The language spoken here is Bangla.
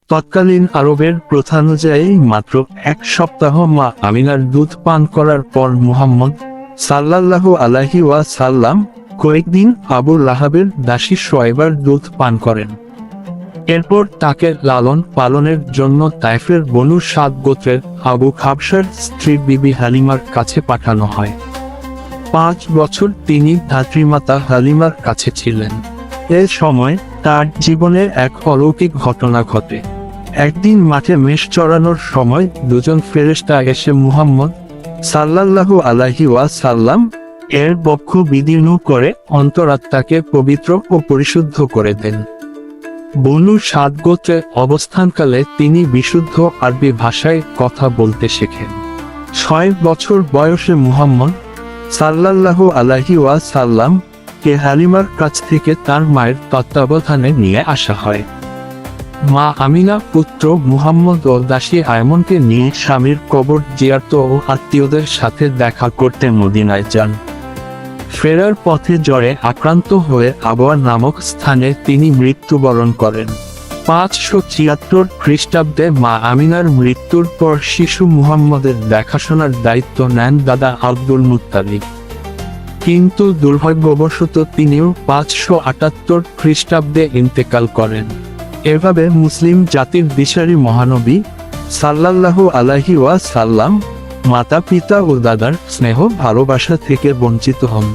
তৎকালীন আরবের প্রথা অনুযায়ী মাত্র 1 সপ্তাহ মা আমিনার দুধ পান করার পর মুহাম্মদ সাল্লাল্লাহু আলাইহি ওয়াসাল্লাম কয়েকদিন আবু লাহাবের দাসী সোয়াইবার দুধ পান করেন। এরপর তাকে লালন পালনের জন্য তাইফের বনু সাদ গোত্রের আবু খাবসার স্ত্রী বিবি হালিমার কাছে পাঠানো হয়। 5 বছর তিনি ধাত্রীমাতা হালিমার কাছে ছিলেন। এ সময় তার জীবনে এক অলৌকিক ঘটনা ঘটে। একদিন মাঠে মেষ চড়ানোর সময় দুজন ফেরেশতা এসে মুহাম্মদ সাল্লাল্লাহু আলাইহি ওয়াসাল্লাম এর বক্ষ বিদীর্ণ করে অন্তরাত্মাকে পবিত্র ও পরিশুদ্ধ করে দেন। বনু সাদ গোত্রে অবস্থানকালে তিনি বিশুদ্ধ আরবি ভাষায় কথা বলতে শেখেন। 6 বছর বয়সে মুহাম্মদ সাল্লাল্লাহু আলাইহি ওয়াসাল্লাম কে হালিমার কাছ থেকে তার মায়ের তত্ত্বাবধানে নিয়ে আসা হয়। মা আমিনা পুত্র মুহাম্মদ ও দাসী আয়মনকে নিয়ে স্বামীর কবর জিয়ারত ও আত্মীয়দের সাথে দেখা করতে মদিনায় যান। ফেরার পথে জ্বরে আক্রান্ত হয়ে আবওয়া নামক স্থানে তিনি মৃত্যুবরণ করেন। 573 খ্রিস্টাব্দে মা আমিনার মৃত্যুর পর শিশু মুহাম্মদের দেখাশোনার দায়িত্ব নেন দাদা আব্দুল মুত্তালিব। কিন্তু দুর্ভাগ্যবশত তিনিও 578 খ্রিস্টাব্দে ইন্তেকাল করেন। এভাবে মুসলিম জাতির দিশারি মহানবী সাল্লাল্লাহু আলাইহি ওয়াসাল্লাম মাতা পিতা ও দাদার স্নেহ ভালোবাসা থেকে বঞ্চিত হন।